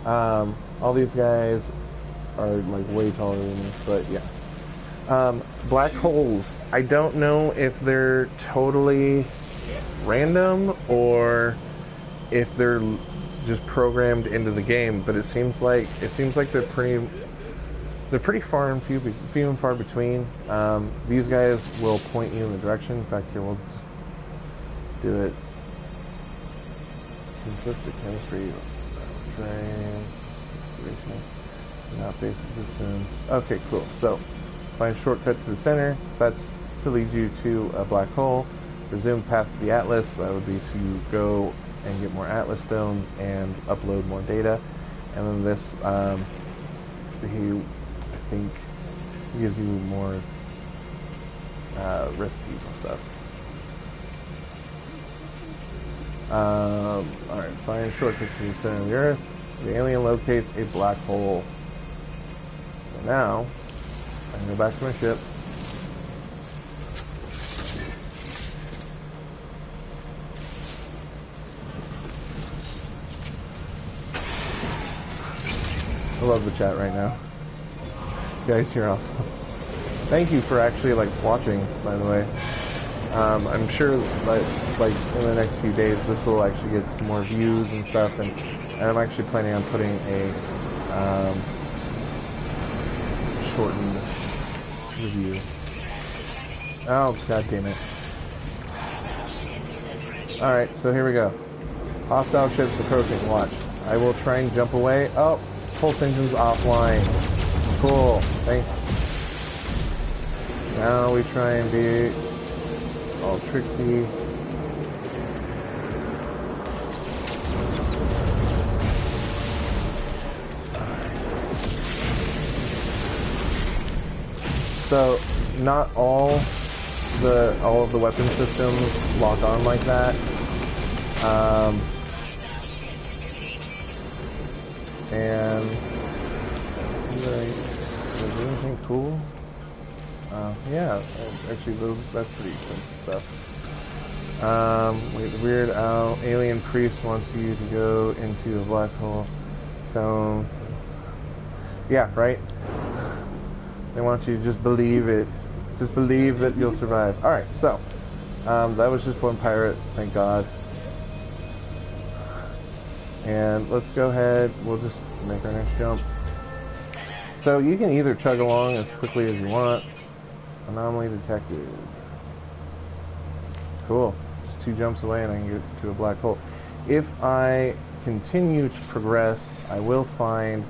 Speaker 1: are like way taller than me, but yeah. Black holes, I don't know if they're totally random or if they're just programmed into the game, but it seems like they're pretty far and few and far between. These guys will point you in the direction. In fact, here we'll just do it. Simplistic chemistry, not basic distance. Okay, cool. So find a shortcut to the center. That's to lead you to a black hole. Resume path to the Atlas. That would be to go and get more Atlas stones and upload more data. And then this, I think, gives you more recipes and stuff. Alright, find shortcuts to the center of the Earth. The alien locates a black hole. So now, I can go back to my ship. I love the chat right now. You guys, you're awesome. Thank you for actually watching, by the way. I'm sure like in the next few days this will actually get some more views and stuff, and I'm actually planning on putting a shortened review. Oh, god damn it. Alright, so here we go. Hostile ships approaching, watch. I will try and jump away. Oh, pulse engine's offline. Cool, thanks. Now we try and be all tricksy. So not all of the weapon systems lock on like that. And let's see, is there anything cool? Yeah, actually that's pretty expensive stuff. Weird Al, alien priest wants you to go into a black hole. Sounds, yeah, right? They want you to just believe it. Just believe that you'll survive. Alright, so, that was just one pirate, thank God. And let's go ahead, we'll just make our next jump. So you can either chug along as quickly as you want. Anomaly detected. Cool. Just 2 jumps away and I can get to a black hole. If I continue to progress, I will find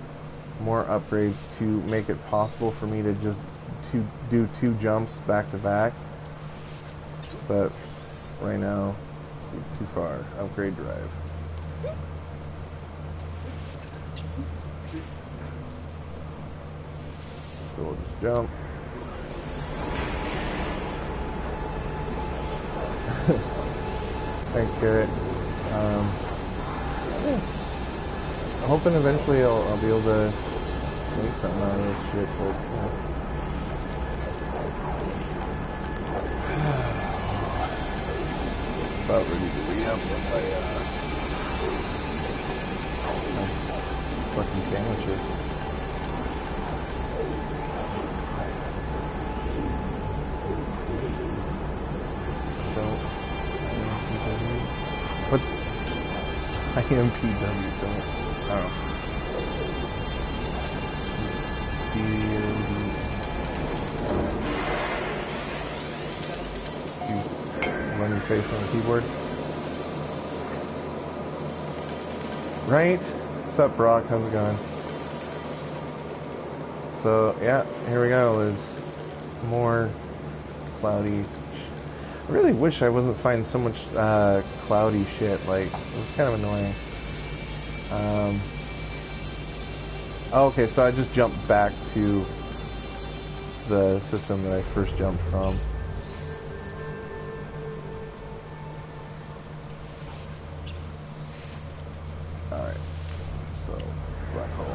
Speaker 1: more upgrades to make it possible for me to just do 2 jumps back to back. But right now, it's too far. Upgrade drive. So we'll just jump. Thanks, Garrett. Yeah. I'm hoping eventually I'll be able to make something out of this shit, but about ready to re-up with my fucking sandwiches. What's IMPW? Don't. Oh. You run your face on the keyboard. Right? What's up, Brock? How's it going? So, yeah, here we go. It's more cloudy. I really wish I wasn't finding so much cloudy shit. Like, it was kind of annoying. Oh, okay, so I just jumped back to the system that I first jumped from. Alright, so black hole.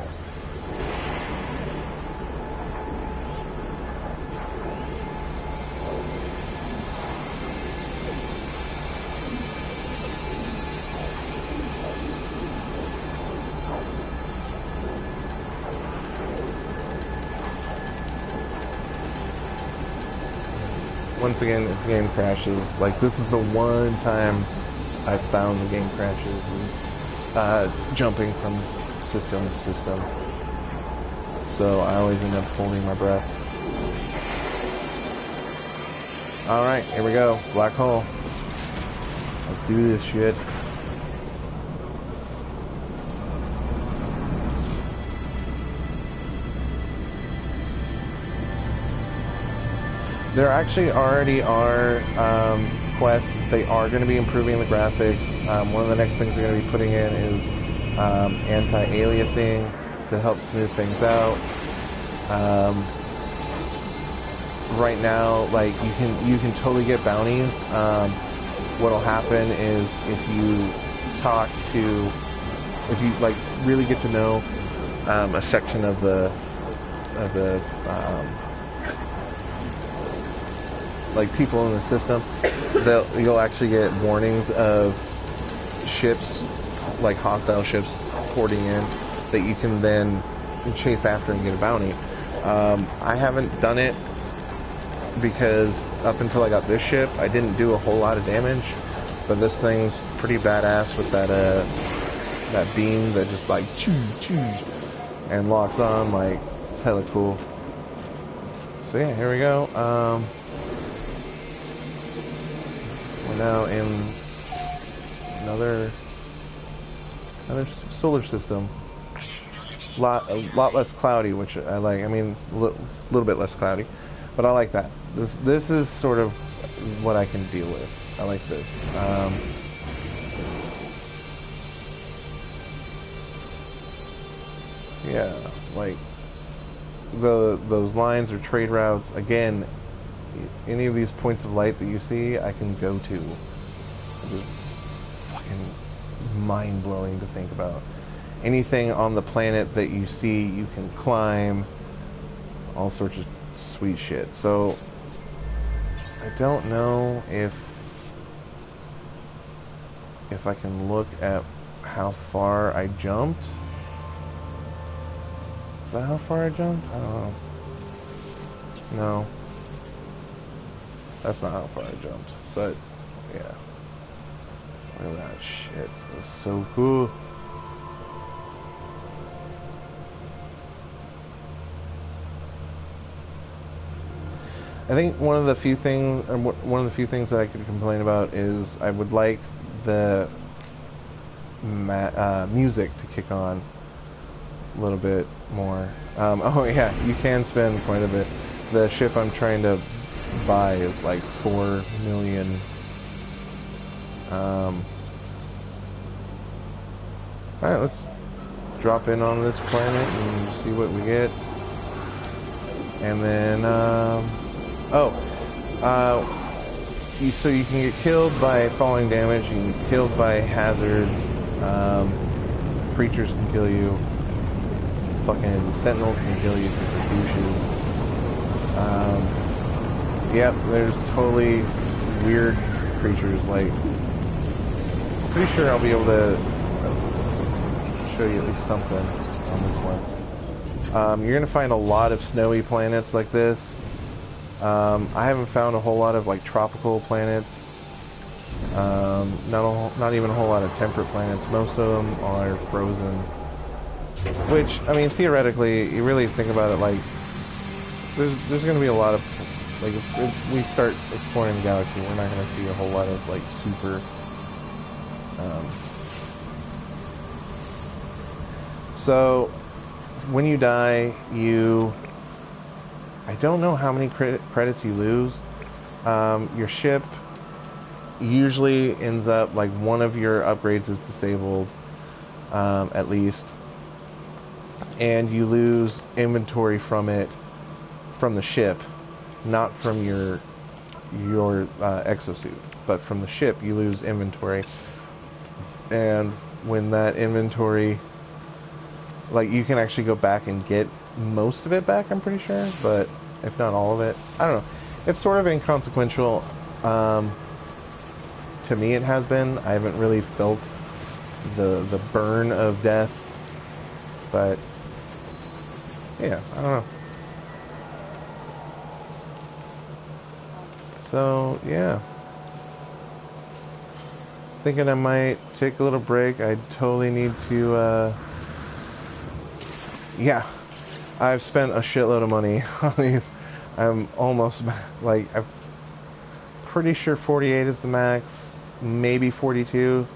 Speaker 1: Once again, if the game crashes, like this is the one time I've found the game crashes, is jumping from system to system. So I always end up holding my breath. Alright, here we go. Black hole. Let's do this shit. There actually already are quests. They are going to be improving the graphics. One of the next things they're going to be putting in is anti-aliasing to help smooth things out. Right now, like you can totally get bounties. What'll happen is if you like really get to know a section of the like people in the system, you'll actually get warnings of ships, like hostile ships porting in, that you can then chase after and get a bounty. I haven't done it because up until I got this ship, I didn't do a whole lot of damage, but this thing's pretty badass with that beam that just like choo choo and locks on. Like, it's hella cool. So yeah, here we go. We're now in another solar system. A lot less cloudy, which I like. I mean, a little bit less cloudy, but I like that. This is sort of what I can deal with. I like this. Yeah, like those lines or trade routes. Again, any of these points of light that you see, I can go to. It's just fucking mind-blowing to think about. Anything on the planet that you see, you can climb. All sorts of sweet shit. So I don't know if I can look at how far I jumped. Is that how far I jumped? I don't know. No. That's not how far I jumped. But, yeah. Look at that shit. That's so cool. I think one of the few things that I could complain about is I would like the music to kick on a little bit more. Oh yeah, you can spend quite a bit. The ship I'm trying to buy is like 4 million. Alright, let's drop in on this planet and see what we get. And then, so you can get killed by falling damage, you can get killed by hazards, creatures can kill you, fucking sentinels can kill you because they're douches. Yep, there's totally weird creatures, like, pretty sure I'll be able to show you at least something on this one. You're going to find a lot of snowy planets like this. I haven't found a whole lot of like tropical planets. Not even a whole lot of temperate planets. Most of them are frozen. Which, I mean, theoretically, you really think about it, like there's going to be a lot of, like, if we start exploring the galaxy, we're not going to see a whole lot of like super. So when you die, I don't know how many credits you lose. Your ship usually ends up, like, one of your upgrades is disabled, at least. And you lose inventory from it, from the ship, not from your exosuit, but from the ship you lose inventory. And when that inventory, like, you can actually go back and get most of it back, I'm pretty sure, but if not all of it, I don't know. It's sort of inconsequential. To me, it has been. I haven't really felt the burn of death, but yeah, I don't know. So yeah, thinking I might take a little break. I totally need to. Yeah, I've spent a shitload of money on these. I'm almost, like, I'm pretty sure 48 is the max, maybe 42.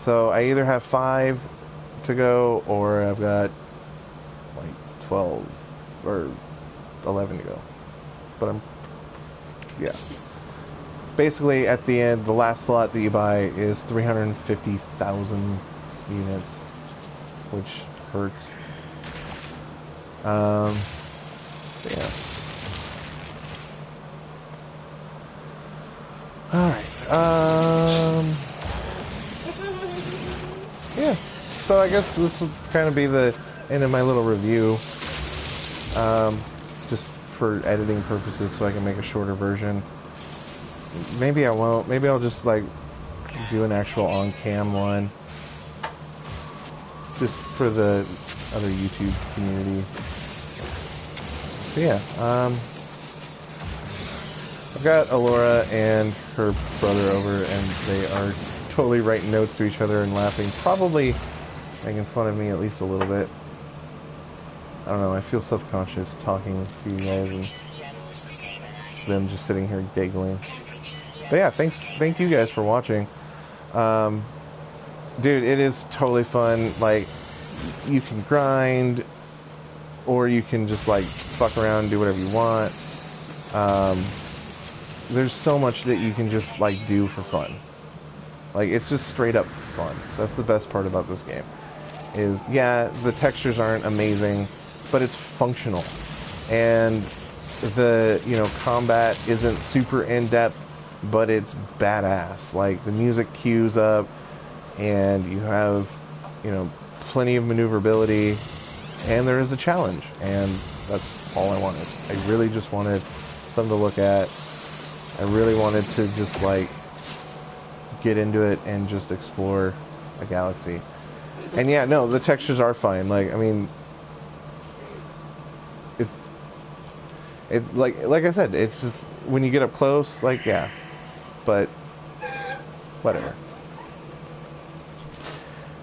Speaker 1: So I either have 5 to go, or I've got like 12 or 11 to go. But yeah. basically at the end, the last slot that you buy is 350,000 units, which hurts. Yeah. Alright, yeah. So I guess this will kind of be the end of my little review. Just for editing purposes so I can make a shorter version. Maybe I won't. Maybe I'll just like do an actual on-cam one. Just for the other YouTube community. But yeah, I've got Alora and her brother over, and they are totally writing notes to each other and laughing, probably making fun of me at least a little bit. I don't know, I feel self-conscious talking to you guys and them just sitting here giggling. But yeah, thank you guys for watching. Dude, it is totally fun. Like, you can grind, or you can just like fuck around and do whatever you want. There's so much that you can just like do for fun. Like, it's just straight up fun. That's the best part about this game. Is, yeah, the textures aren't amazing, but it's functional. And the, you know, combat isn't super in-depth, but it's badass. Like, the music cues up, and you have, you know, plenty of maneuverability, and there is a challenge, and that's all I wanted. I really just wanted something to look at. I really wanted to just, like, get into it and just explore a galaxy. And yeah, no, the textures are fine. Like, I mean, it's like I said, it's just, when you get up close, like, yeah. But, whatever.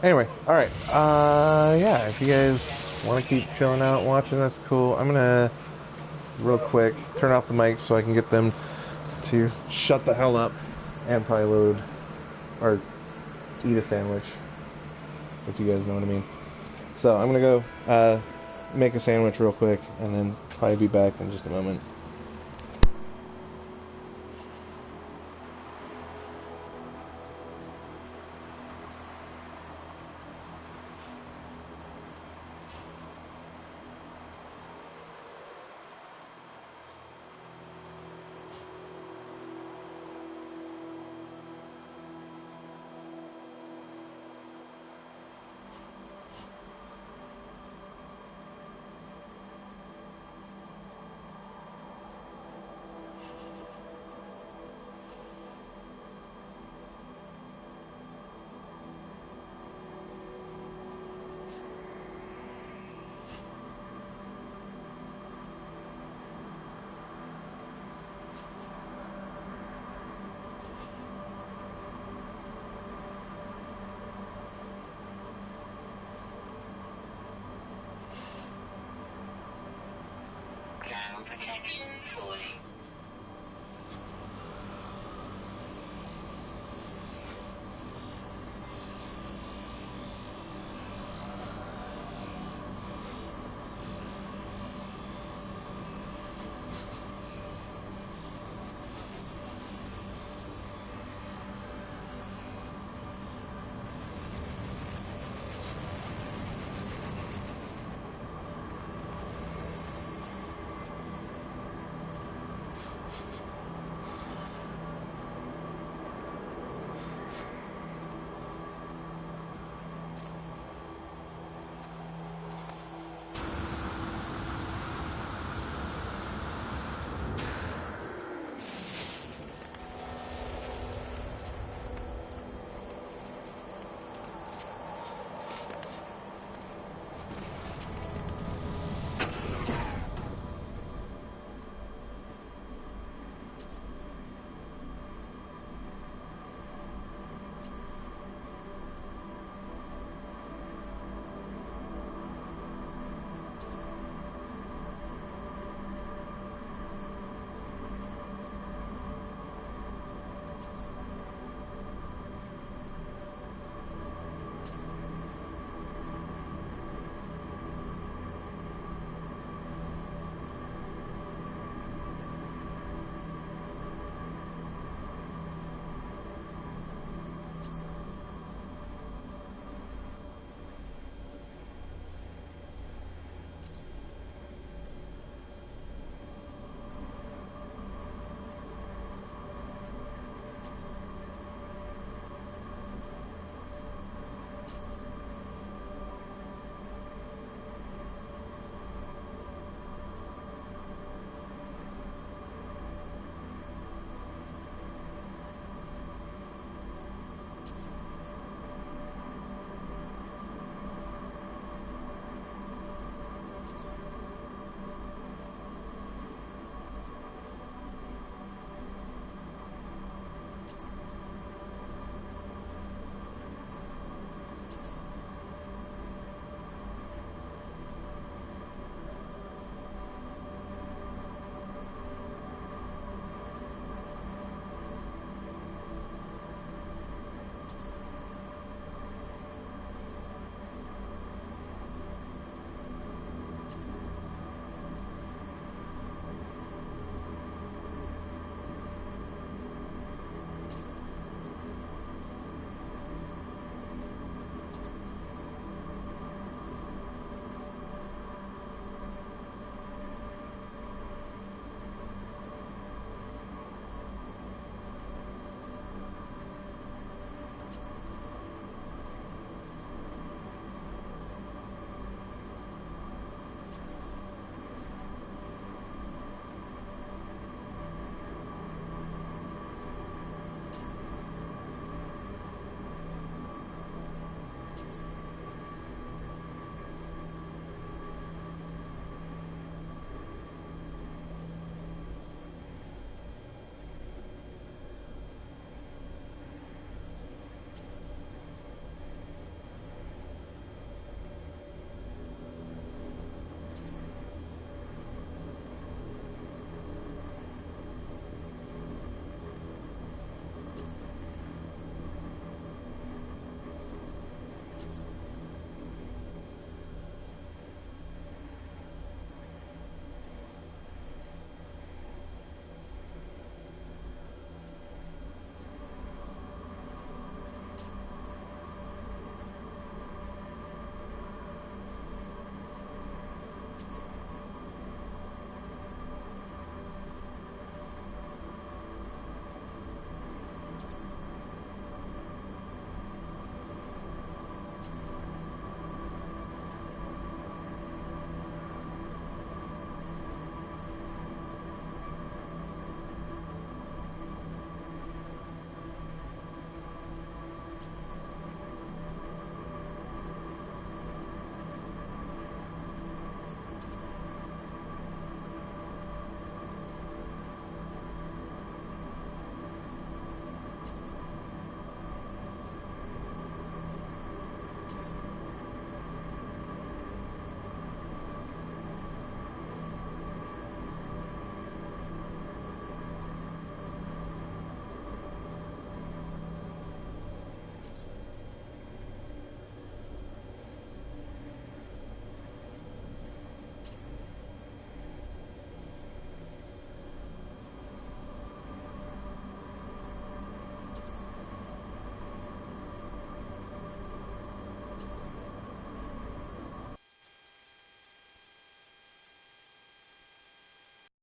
Speaker 1: Anyway, alright. Yeah, if you guys want to keep chilling out, watching, that's cool. I'm gonna, real quick, turn off the mic so I can get them to shut the hell up and probably load, or eat a sandwich, if you guys know what I mean. So, I'm gonna go, make a sandwich real quick, and then probably be back in just a moment.
Speaker 3: Protection.